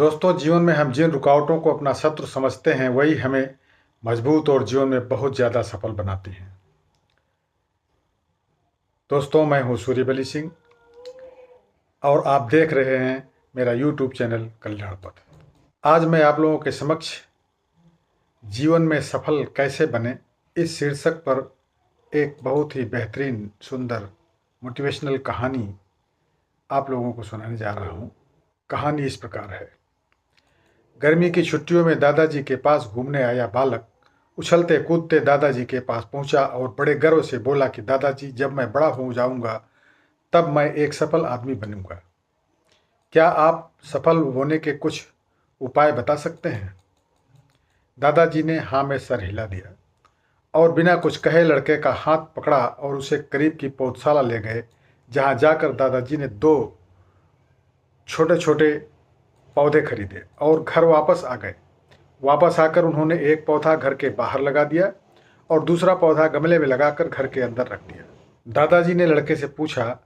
दोस्तों, जीवन में हम जिन रुकावटों को अपना शत्रु समझते हैं वही हमें मजबूत और जीवन में बहुत ज़्यादा सफल बनाती हैं। दोस्तों, मैं हूं सूर्यबली सिंह और आप देख रहे हैं मेरा यूट्यूब चैनल कल्याण पथ। आज मैं आप लोगों के समक्ष जीवन में सफल कैसे बने इस शीर्षक पर एक बहुत ही बेहतरीन सुंदर मोटिवेशनल कहानी आप लोगों को सुनाने जा रहा हूं। कहानी इस प्रकार है। गर्मी की छुट्टियों में दादाजी के पास घूमने आया बालक उछलते कूदते दादाजी के पास पहुंचा और बड़े गर्व से बोला कि दादाजी, जब मैं बड़ा हो जाऊंगा तब मैं एक सफल आदमी बनूंगा। क्या आप सफल होने के कुछ उपाय बता सकते हैं? दादाजी ने हाँ में सर हिला दिया और बिना कुछ कहे लड़के का हाथ पकड़ा और उसे करीब की पौधशाला ले गए, जहां जाकर दादाजी ने 2 छोटे छोटे पौधे खरीदे और घर वापस आ गए। वापस आकर उन्होंने एक पौधा घर के बाहर लगा दिया और दूसरा पौधा गमले में लगाकर घर के अंदर रख दिया। दादाजी ने लड़के से पूछा,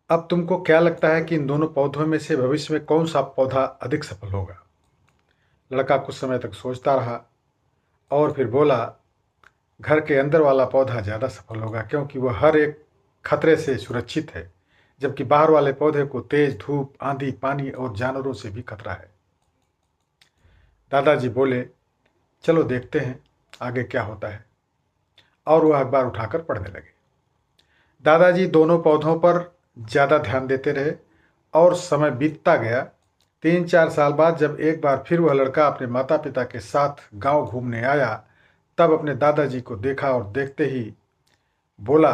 अब तुमको क्या लगता है कि इन दोनों पौधों में से भविष्य में कौन सा पौधा अधिक सफल होगा? लड़का कुछ समय तक सोचता रहा और फिर बोला, घर के अंदर वाला पौधा ज़्यादा सफल होगा, क्योंकि वह हर एक खतरे से सुरक्षित है, जबकि बाहर वाले पौधे को तेज धूप, आंधी, पानी और जानवरों से भी खतरा है। दादाजी बोले, चलो देखते हैं आगे क्या होता है, और वह अखबार उठाकर पढ़ने लगे। दादाजी दोनों पौधों पर ज़्यादा ध्यान देते रहे और समय बीतता गया। 3-4 साल बाद जब एक बार फिर वह लड़का अपने माता पिता के साथ गांव घूमने आया, तब अपने दादाजी को देखा और देखते ही बोला,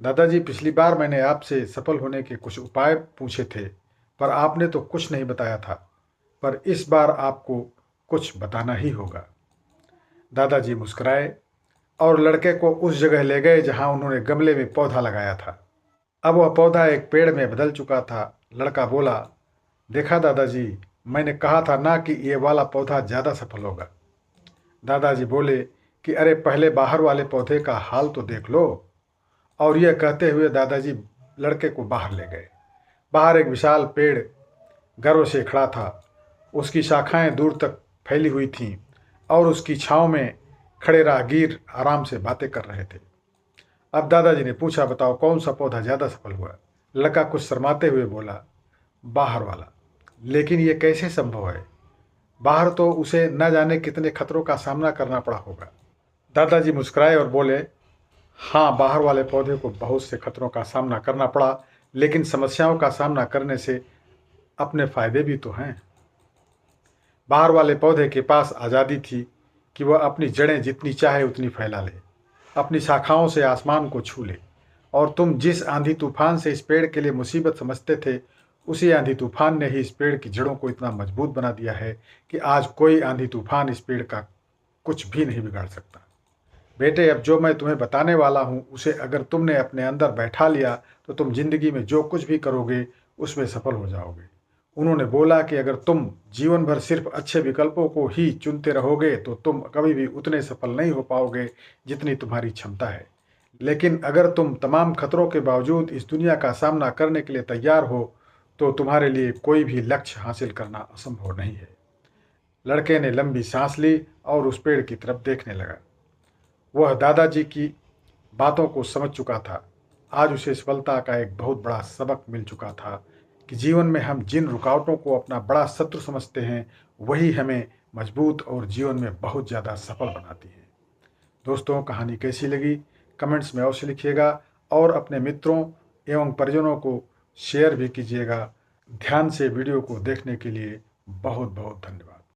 दादाजी, पिछली बार मैंने आपसे सफल होने के कुछ उपाय पूछे थे, पर आपने तो कुछ नहीं बताया था, पर इस बार आपको कुछ बताना ही होगा। दादाजी मुस्कुराए और लड़के को उस जगह ले गए जहां उन्होंने गमले में पौधा लगाया था। अब वह पौधा एक पेड़ में बदल चुका था। लड़का बोला, देखा दादाजी, मैंने कहा था ना कि ये वाला पौधा ज़्यादा सफल होगा। दादाजी बोले कि अरे पहले बाहर वाले पौधे का हाल तो देख लो। और यह कहते हुए दादाजी लड़के को बाहर ले गए। बाहर एक विशाल पेड़ गर्व से खड़ा था। उसकी शाखाएं दूर तक फैली हुई थीं और उसकी छांव में खड़े राहगीर आराम से बातें कर रहे थे। अब दादाजी ने पूछा, बताओ कौन सा पौधा ज़्यादा सफल हुआ? लड़का कुछ शर्माते हुए बोला, बाहर वाला। लेकिन ये कैसे संभव है? बाहर तो उसे न जाने कितने खतरों का सामना करना पड़ा होगा। दादाजी मुस्कुराए और बोले, हाँ, बाहर वाले पौधे को बहुत से खतरों का सामना करना पड़ा, लेकिन समस्याओं का सामना करने से अपने फायदे भी तो हैं। बाहर वाले पौधे के पास आज़ादी थी कि वह अपनी जड़ें जितनी चाहे उतनी फैला ले, अपनी शाखाओं से आसमान को छू ले। और तुम जिस आंधी तूफान से इस पेड़ के लिए मुसीबत समझते थे, उसी आंधी तूफान ने ही इस पेड़ की जड़ों को इतना मजबूत बना दिया है कि आज कोई आंधी तूफान इस पेड़ का कुछ भी नहीं बिगाड़ सकता। बेटे, अब जो मैं तुम्हें बताने वाला हूँ उसे अगर तुमने अपने अंदर बैठा लिया तो तुम जिंदगी में जो कुछ भी करोगे उसमें सफल हो जाओगे। उन्होंने बोला कि अगर तुम जीवन भर सिर्फ अच्छे विकल्पों को ही चुनते रहोगे तो तुम कभी भी उतने सफल नहीं हो पाओगे जितनी तुम्हारी क्षमता है। लेकिन अगर तुम तमाम खतरों के बावजूद इस दुनिया का सामना करने के लिए तैयार हो तो तुम्हारे लिए कोई भी लक्ष्य हासिल करना असंभव नहीं है। लड़के ने लंबी सांस ली और उस पेड़ की तरफ देखने लगा। वह दादाजी की बातों को समझ चुका था। आज उसे सफलता का एक बहुत बड़ा सबक मिल चुका था कि जीवन में हम जिन रुकावटों को अपना बड़ा शत्रु समझते हैं वही हमें मजबूत और जीवन में बहुत ज़्यादा सफल बनाती है। दोस्तों, कहानी कैसी लगी कमेंट्स में अवश्य लिखिएगा और अपने मित्रों एवं परिजनों को शेयर भी कीजिएगा। ध्यान से वीडियो को देखने के लिए बहुत बहुत धन्यवाद।